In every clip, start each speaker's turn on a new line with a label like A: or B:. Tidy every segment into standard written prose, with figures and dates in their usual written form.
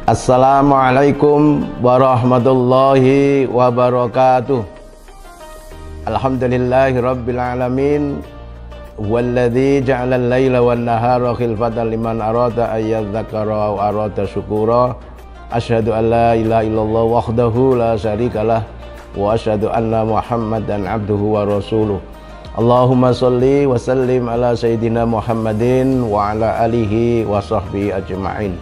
A: Assalamualaikum warahmatullahi wabarakatuh. Alhamdulillahi rabbil alamin. Walladzi ja'ala al-laila wan nahara khilfatan liman arada ayyadzakara aw arada syukura. Asyhadu an la ilaha illallah wahdahu la syarikalah wa asyhadu anna Muhammadan abduhu wa rasuluh. Allahumma sholli wa sallim ala sayyidina Muhammadin wa ala alihi wa sahbihi ajma'in.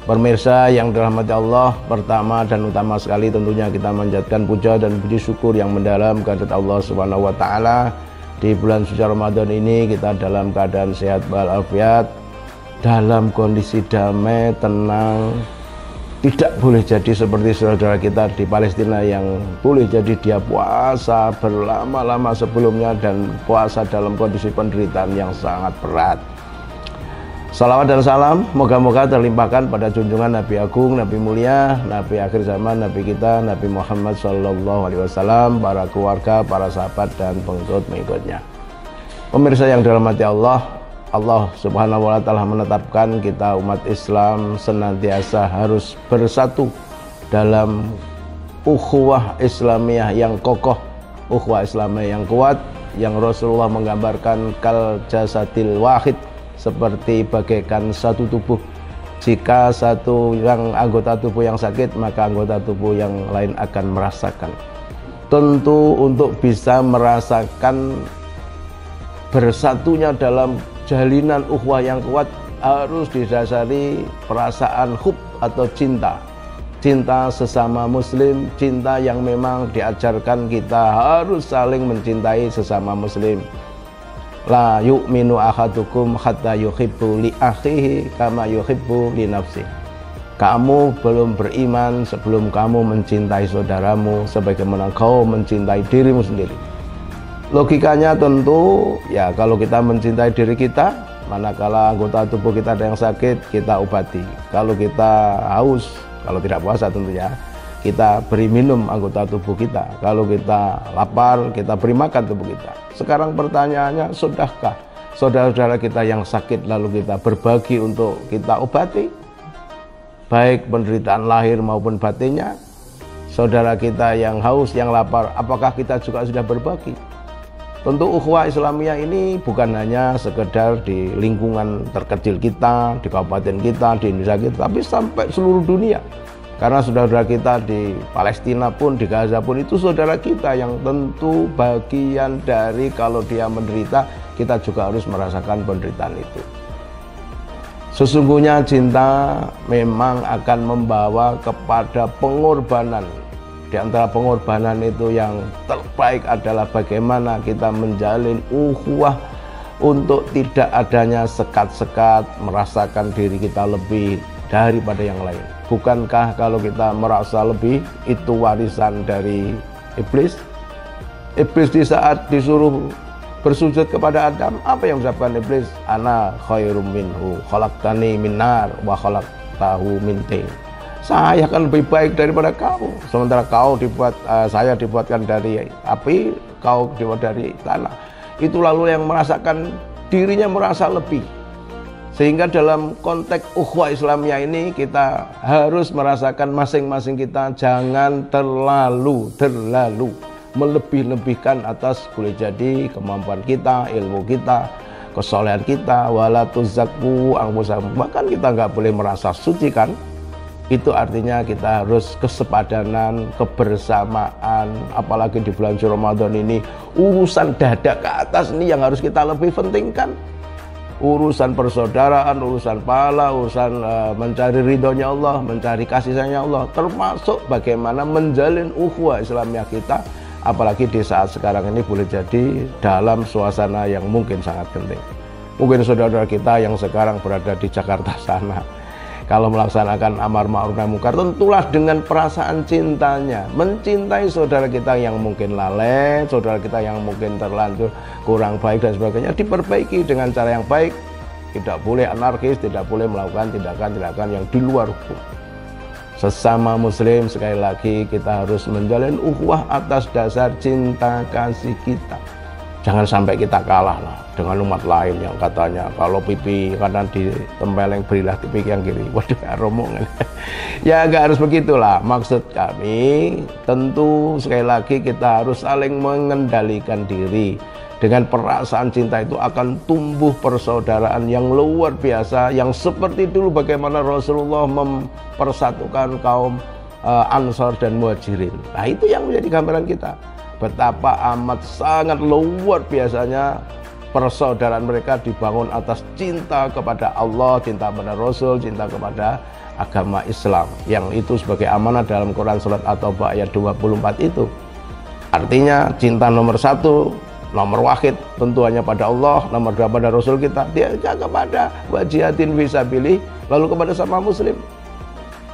A: Pemirsa yang dirahmati Allah, pertama dan utama sekali tentunya kita manjatkan puja dan puji syukur yang mendalam kehadirat Allah Subhanahu wa taala. Di bulan suci Ramadan ini kita dalam keadaan sehat walafiat, dalam kondisi damai, tenang. Tidak boleh jadi seperti saudara kita di Palestina yang boleh jadi dia puasa berlama-lama sebelumnya dan puasa dalam kondisi penderitaan yang sangat berat. Salawat dan salam moga-moga terlimpahkan pada junjungan Nabi Agung, Nabi mulia, Nabi akhir zaman, Nabi kita, Nabi Muhammad SAW, para keluarga, para sahabat dan pengikut-pengikutnya. Pemirsa yang dirahmati Allah, Allah Subhanahu wa taala menetapkan kita umat Islam senantiasa harus bersatu dalam ukhuwah Islamiyah yang kokoh, ukhuwah Islamiyah yang kuat, yang Rasulullah menggambarkan kal jasadil wahid, seperti bagaikan satu tubuh. Jika satu yang anggota tubuh yang sakit, maka anggota tubuh yang lain akan merasakan. Tentu untuk bisa merasakan bersatunya dalam jalinan ukhuwah yang kuat harus didasari perasaan hub atau cinta. Cinta sesama muslim, cinta yang memang diajarkan kita harus saling mencintai sesama muslim. La yu'minu ahadukum hatta yuhibbu li akhihi kama yuhibbu li nafsi. Kamu belum beriman sebelum kamu mencintai saudaramu sebagaimana kau mencintai dirimu sendiri. Logikanya tentu ya, kalau kita mencintai diri kita, manakala anggota tubuh kita ada yang sakit, kita obati. Kalau kita haus, kalau tidak puasa tentunya, kita beri minum anggota tubuh kita. Kalau kita lapar, kita beri makan tubuh kita. Sekarang pertanyaannya, sudahkah saudara-saudara kita yang sakit lalu kita berbagi untuk kita obati? Baik penderitaan lahir maupun batinnya. Saudara kita yang haus, yang lapar, apakah kita juga sudah berbagi? Tentu ukhuwah Islamiyah ini bukan hanya sekedar di lingkungan terkecil kita, di kabupaten kita, di Indonesia kita, tapi sampai seluruh dunia. Karena saudara kita di Palestina pun, di Gaza pun, itu saudara kita yang tentu bagian dari kalau dia menderita, kita juga harus merasakan penderitaan itu. Sesungguhnya cinta memang akan membawa kepada pengorbanan. Di antara pengorbanan itu yang terbaik adalah bagaimana kita menjalin ukhuwah untuk tidak adanya sekat-sekat, merasakan diri kita lebih daripada yang lain. Bukankah kalau kita merasa lebih, itu warisan dari iblis? Iblis di saat disuruh bersujud kepada Adam, apa yang diucapkan iblis? Ana khairum minhu, khalaqtani min nar wa khalaqtahu min tin. Saya kan lebih baik daripada kau. Sementara kau saya dibuatkan dari api, kau dibuat dari tanah. Itu lalu yang merasakan dirinya merasa lebih. Sehingga dalam konteks ukhuwah Islamiyah ini kita harus merasakan masing-masing kita jangan terlalu melebih-lebihkan atas boleh jadi kemampuan kita, ilmu kita, kesolehan kita, wala tuzakku anfusakum. Bahkan kita nggak boleh merasa suci kan? Itu artinya kita harus kesepadanan, kebersamaan, apalagi di bulan Ramadan ini urusan dada ke atas ini yang harus kita lebih pentingkan. Urusan persaudaraan, urusan pahala, urusan mencari ridhonya Allah, mencari kasih sayangnya Allah, termasuk bagaimana menjalin ukhuwah Islamiyah kita, apalagi di saat sekarang ini boleh jadi dalam suasana yang mungkin sangat penting. Mungkin saudara-saudara kita yang sekarang berada di Jakarta sana, kalau melaksanakan amar ma'ruf nahi munkar, tentulah dengan perasaan cintanya, mencintai saudara kita yang mungkin lalai, saudara kita yang mungkin terlanjur kurang baik dan sebagainya, diperbaiki dengan cara yang baik. Tidak boleh anarkis, tidak boleh melakukan tindakan-tindakan yang di luar hukum. Sesama muslim, sekali lagi kita harus menjalin ukhuwah atas dasar cinta kasih kita. Jangan sampai kita kalah lah dengan umat lain yang katanya kalau pipi kanan ditempeleng berilah pipi yang kiri. Waduh, romongan. Ya nggak harus begitulah. Maksud kami tentu sekali lagi kita harus saling mengendalikan diri. Dengan perasaan cinta itu akan tumbuh persaudaraan yang luar biasa, yang seperti dulu bagaimana Rasulullah mempersatukan kaum Ansor dan Muhajirin. Nah, itu yang menjadi gambaran kita. Betapa amat sangat luar biasanya persaudaraan mereka dibangun atas cinta kepada Allah, cinta kepada Rasul, cinta kepada agama Islam. Yang itu sebagai amanah dalam Quran Surat At-Taubah ayat 24 itu. Artinya cinta nomor 1, nomor wahid tentu hanya pada Allah, nomor 2 pada Rasul kita, dia kepada wajihadin fisabilillah, lalu kepada sama muslim.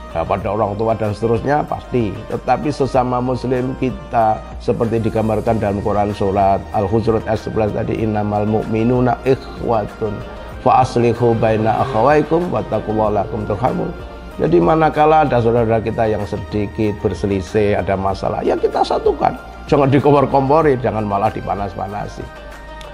A: Nah, pada orang tua dan seterusnya pasti, tetapi sesama muslim kita seperti digambarkan dalam Quran surat Al-Hujurat ayat 11 tadi, innamal mu'minuna ikhwatun fa aslihu baina akhawaikum wattaqullaha la'allakum turhamun. Jadi manakala ada saudara kita yang sedikit berselisih, ada masalah, ya kita satukan. Jangan dikompor-kompori, jangan malah dipanas-panasi.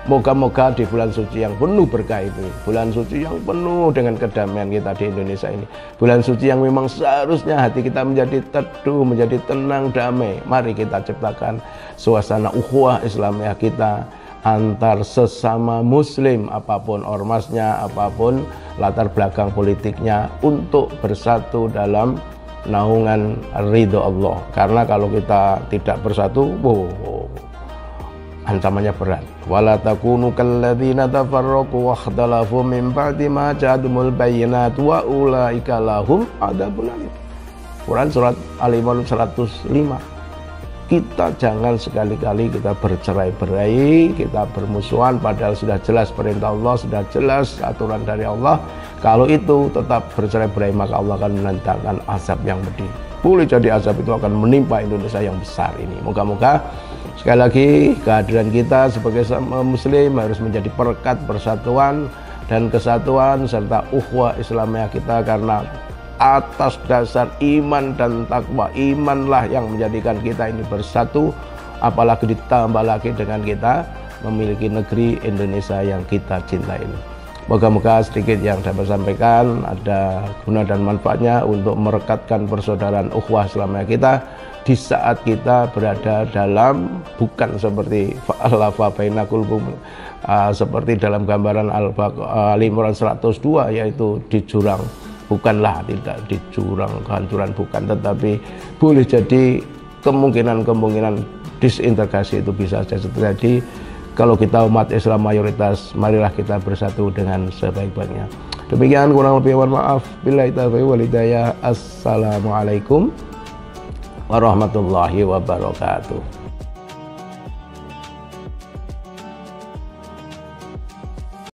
A: Moga-moga di bulan suci yang penuh berkah ini, bulan suci yang penuh dengan kedamaian kita di Indonesia ini, bulan suci yang memang seharusnya hati kita menjadi teduh, menjadi tenang, damai. Mari kita ciptakan suasana ukhuwah Islamiyah kita antar sesama muslim, apapun ormasnya, apapun latar belakang politiknya, untuk bersatu dalam naungan ridho Allah. Karena kalau kita tidak bersatu, ancamannya berat. Wala takunu kalladzina tafarraqu wa ikhtalafu min ba'di ma ja'ahumul bayyinat wa ulaika lahum adzabun alim. Quran surat Al-Imran 105. Kita jangan sekali-kali kita bercerai-berai, kita bermusuhan, padahal sudah jelas perintah Allah, sudah jelas aturan dari Allah. Kalau itu tetap bercerai-berai, maka Allah akan mendatangkan azab yang pedih. Boleh jadi azab itu akan menimpa Indonesia yang besar ini. Moga-moga sekali lagi kehadiran kita sebagai muslim harus menjadi perekat persatuan dan kesatuan serta ukhuwah Islamiyah kita, karena atas dasar iman dan takwa, imanlah yang menjadikan kita ini bersatu, apalagi ditambah lagi dengan kita memiliki negeri Indonesia yang kita cintai ini. Moga-moga sedikit yang dapat sampaikan ada guna dan manfaatnya untuk merekatkan persaudaraan ukhuwah Islamiyah kita di saat kita berada dalam, bukan seperti fa'alafa baina qulubihim, seperti dalam gambaran Al-Imran 102, yaitu di jurang. Bukanlah, tidak di jurang kehancuran, bukan, tetapi boleh jadi kemungkinan disintegrasi itu bisa saja terjadi. Kalau kita umat Islam mayoritas, marilah kita bersatu dengan sebaik-baiknya. Demikian, kurang lebih mohon maaf. Billahi taufiq wal hidayah. Assalamualaikum warahmatullahi wabarakatuh.